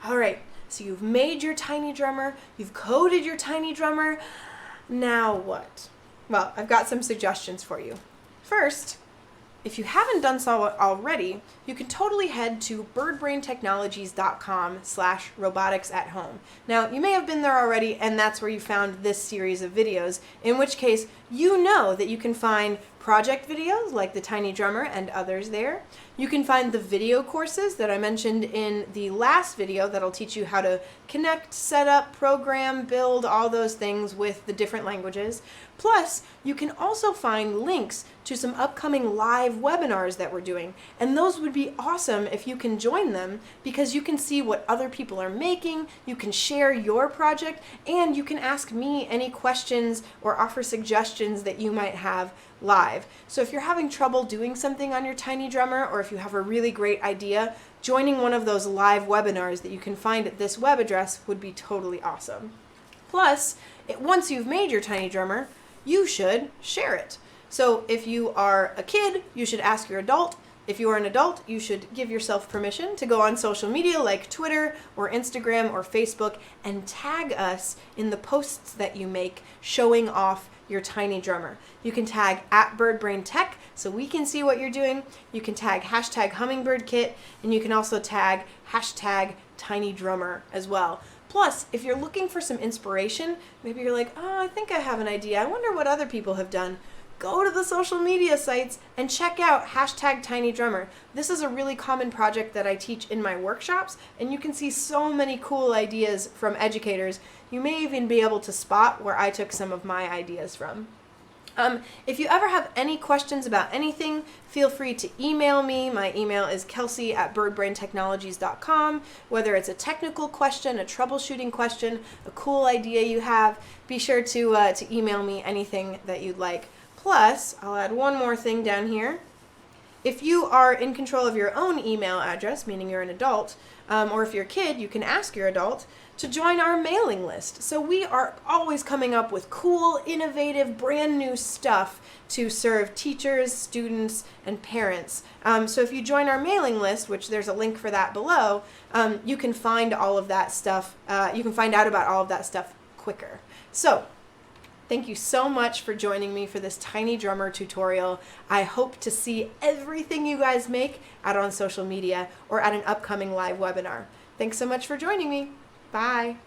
All right, so you've made your tiny drummer, you've coded your tiny drummer. Now what? Well, I've got some suggestions for you. First, if you haven't done so already, you can totally head to birdbraintechnologies.com/robotics-at-home. Now, you may have been there already, and that's where you found this series of videos, in which case you know that you can find project videos like the Tiny Drummer and others there. You can find the video courses that I mentioned in the last video that'll teach you how to connect, set up, program, build, all those things with the different languages. Plus, you can also find links to some upcoming live webinars that we're doing. And those would be awesome if you can join them, because you can see what other people are making, you can share your project, and you can ask me any questions or offer suggestions that you might have live. So if you're having trouble doing something on your tiny drummer, or if you have a really great idea, joining one of those live webinars that you can find at this web address would be totally awesome. Plus, once you've made your tiny drummer, you should share it. So if you are a kid, you should ask your adult. If you are an adult, you should give yourself permission to go on social media like Twitter or Instagram or Facebook and tag us in the posts that you make showing off your tiny drummer. You can tag @BirdBrainTech so we can see what you're doing. You can tag #HummingbirdKit, and you can also tag #TinyDrummer as well. Plus, if you're looking for some inspiration, maybe you're like, oh, I think I have an idea. I wonder what other people have done. Go to the social media sites and check out #TinyDrummer. This is a really common project that I teach in my workshops, and you can see so many cool ideas from educators. You may even be able to spot where I took some of my ideas from. If you ever have any questions about anything, feel free to email me. My email is kelsey@birdbraintechnologies.com. Whether it's a technical question, a troubleshooting question, a cool idea you have, be sure to email me anything that you'd like. Plus, I'll add one more thing down here. If you are in control of your own email address, meaning you're an adult, or if you're a kid, you can ask your adult to join our mailing list. So we are always coming up with cool, innovative, brand new stuff to serve teachers, students, and parents. So if you join our mailing list, which there's a link for that below, you can find all of that stuff. You can find out about all of that stuff quicker. So thank you so much for joining me for this tiny drummer tutorial. I hope to see everything you guys make out on social media or at an upcoming live webinar. Thanks so much for joining me. Bye.